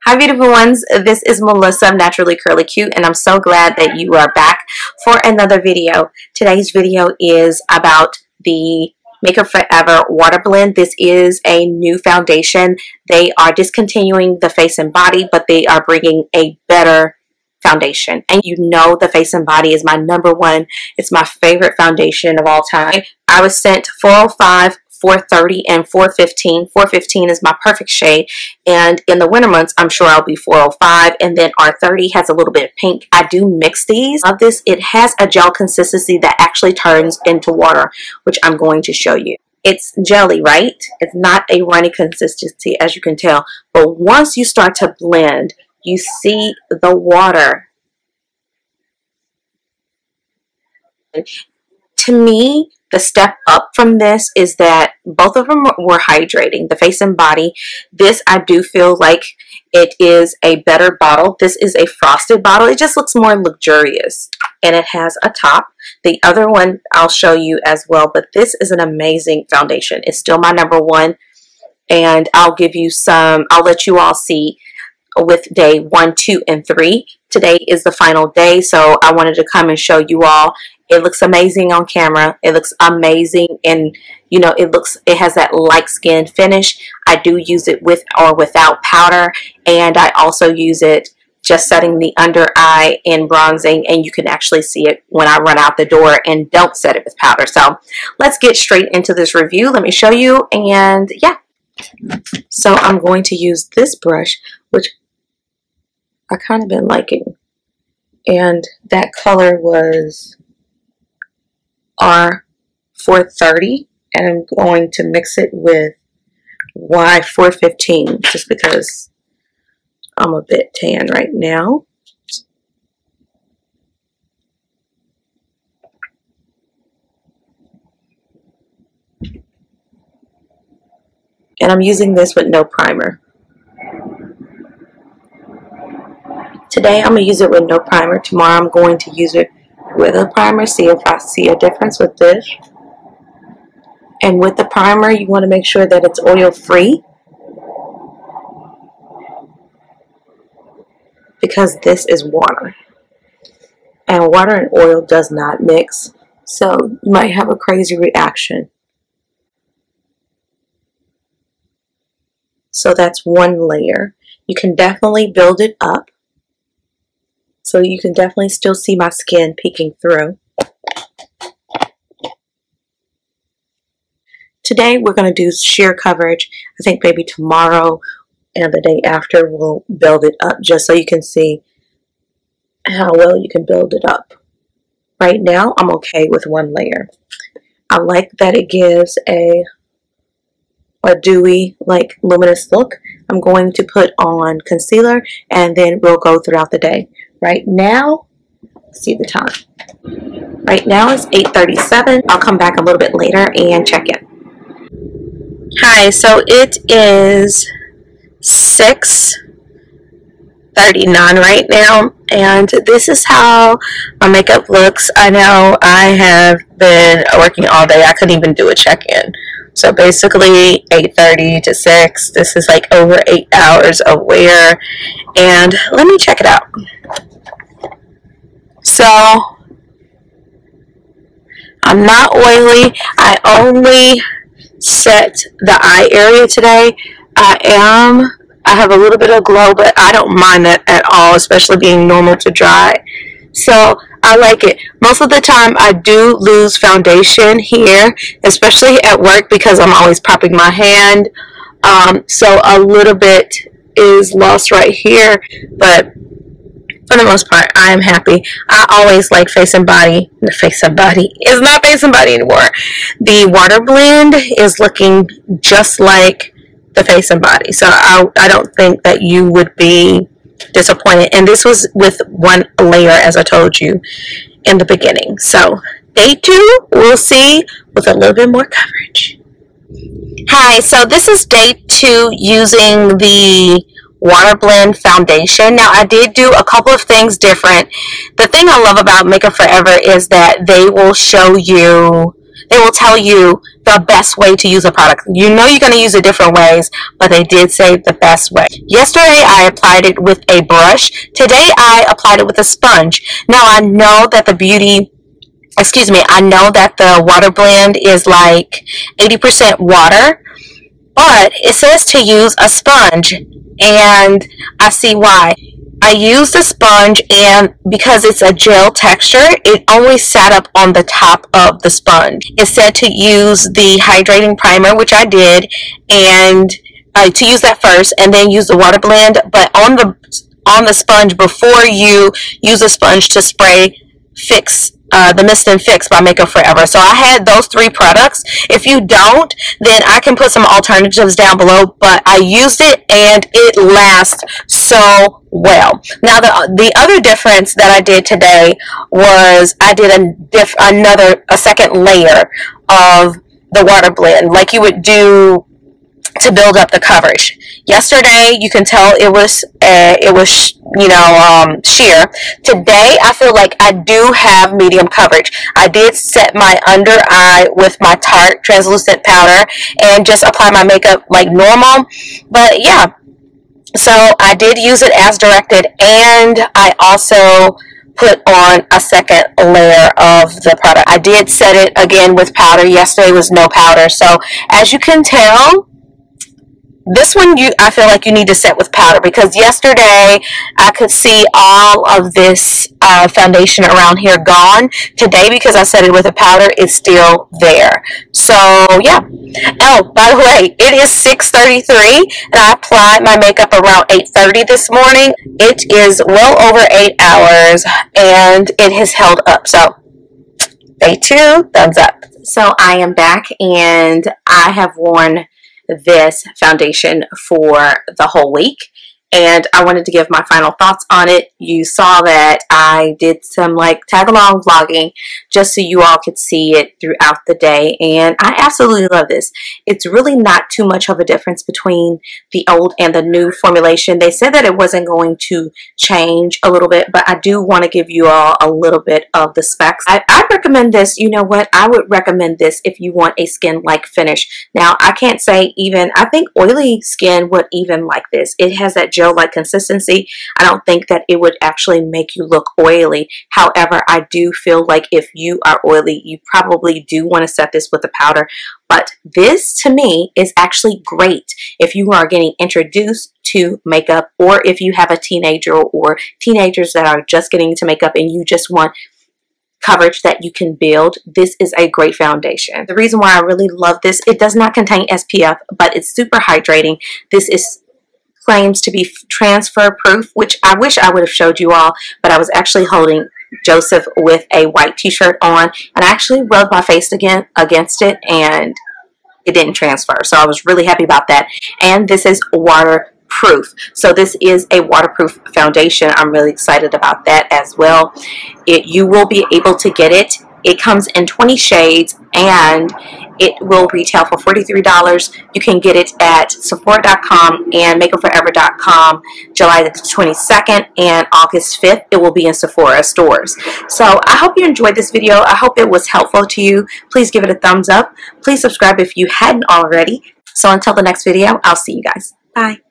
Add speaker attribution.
Speaker 1: Hi beautiful ones, this is Melissa of NaturallyCurlyQ, and I'm so glad that you are back for another video. Today's video is about the Makeup Forever Water Blend. This is a new foundation. They are discontinuing the face and body, but they are bringing a better foundation. And you know the face and body is my #1. It's my favorite foundation of all time. I was sent 405, 430, and 415. 415 is my perfect shade, and in the winter months I'm sure I'll be 405, and then our 30 has a little bit of pink. I do mix these. Of this, it has a gel consistency that actually turns into water, which I'm going to show you. It's jelly, right? It's not a runny consistency, as you can tell, but once you start to blend, you see the water. To me, the step up from this is that both of them were hydrating, the face and body. This, I do feel like it is a better bottle. This is a frosted bottle. It just looks more luxurious, and it has a top. The other one I'll show you as well, but this is an amazing foundation. It's still my #1, and I'll give you some, I'll let you all see with day 1, 2, and 3. Today is the final day, so I wanted to come and show you all. It looks amazing on camera. It looks amazing, and you know, it has that light skin finish. I do use it with or without powder, and I also use it just setting the under eye and bronzing, and you can actually see it when I run out the door and don't set it with powder. So let's get straight into this review. Let me show you, and yeah. So I'm going to use this brush, which I kind of been liking, and that color was R430, and I'm going to mix it with Y415 just because I'm a bit tan right now. And I'm using this with no primer. Today I'm going to use it with no primer. Tomorrow I'm going to use it with a primer, see if I see a difference with this. And with the primer, you want to make sure that it's oil free, because this is water, and water and oil does not mix, so you might have a crazy reaction. So that's one layer. You can definitely build it up, so you can definitely still see my skin peeking through. Today we're going to do sheer coverage. I think maybe tomorrow and the day after we'll build it up just so you can see how well you can build it up. Right now I'm okay with one layer. I like that it gives a dewy, like luminous look. I'm going to put on concealer, and then we'll go throughout the day. Right now, see the time. Right now it's 8:37. I'll come back a little bit later and check in. Hi, so it is 6:39 right now, and this is how my makeup looks. I know I have been working all day. I couldn't even do a check-in. So basically 8:30 to 6. This is like over 8 hours of wear, and let me check it out. So I'm not oily. I only set the eye area today. I have a little bit of glow, but I don't mind that at all, especially being normal to dry. So I like it. Most of the time I do lose foundation here, especially at work, because I'm always propping my hand. So a little bit is lost right here, but for the most part, I am happy. I always like face and body. The face and body is not face and body anymore. The water blend is looking just like the face and body. So I don't think that you would be disappointed. And this was with one layer, as I told you in the beginning. So day 2, we'll see with a little bit more coverage. Hi, so this is day 2 using the water blend foundation. Now I did do a couple of things different. The thing I love about Makeup Forever is that they will show you they will tell you the best way to use a product. You know you're going to use it different ways, but they did say the best way. Yesterday I applied it with a brush. Today I applied it with a sponge. Now I know that I know that the water blend is like 80% water, but it says to use a sponge, and I see why. I used a sponge, and because it's a gel texture, it only sat up on the top of the sponge. It said to use the hydrating primer, which I did, and to use that first, and then use the water blend. But on the sponge, before you use a sponge to spray Fix the Mist and Fix by Makeup Forever. So I had those 3 products. If you don't, then I can put some alternatives down below, but I used it and it lasts so well. Now the other difference that I did today was I did a second layer of the water blend, like you would do to build up the coverage. Yesterday, you can tell it was sheer. Today, I feel like I do have medium coverage. I did set my under eye with my Tarte translucent powder and just apply my makeup like normal. But yeah, so I did use it as directed, and I also put on a second layer of the product. I did set it again with powder. Yesterday was no powder. So as you can tell, this one I feel like you need to set with powder, because yesterday I could see all of this foundation around here gone. Today, because I set it with a powder, it's still there. So yeah. Oh, by the way, it is 6:33 and I applied my makeup around 8:30 this morning. It is well over 8 hours and it has held up. So day 2, thumbs up. So I am back and I have worn this foundation for the whole week, and I wanted to give my final thoughts on it. You saw that I did some like tag along vlogging just so you all could see it throughout the day, and I absolutely love this. It's really not too much of a difference between the old and the new formulation. They said that it wasn't going to change a little bit, but I do want to give you all a little bit of the specs. I recommend this. You know what? I would recommend this if you want a skin-like finish. Now, I can't say even, I think oily skin would even like this. It has that gel-like consistency. I don't think that it would actually make you look oily. However, I do feel like if you are oily, you probably do want to set this with a powder. But this, to me, is actually great if you are getting introduced to makeup, or if you have a teenager or teenagers that are just getting into makeup and you just want coverage that you can build. This is a great foundation. The reason why I really love this, it does not contain SPF, but it's super hydrating. This is claims to be transfer proof, which I wish I would have showed you all, but I was actually holding Joseph with a white t-shirt on, and I actually rubbed my face again against it and it didn't transfer. So I was really happy about that. And this is waterproof. So this is a waterproof foundation. I'm really excited about that as well. You will be able to get it. It comes in 20 shades and it will retail for $43. You can get it at Sephora.com and MakeupForever.com July the 22nd and August 5th. It will be in Sephora stores. So I hope you enjoyed this video. I hope it was helpful to you. Please give it a thumbs up. Please subscribe if you hadn't already. So until the next video, I'll see you guys. Bye.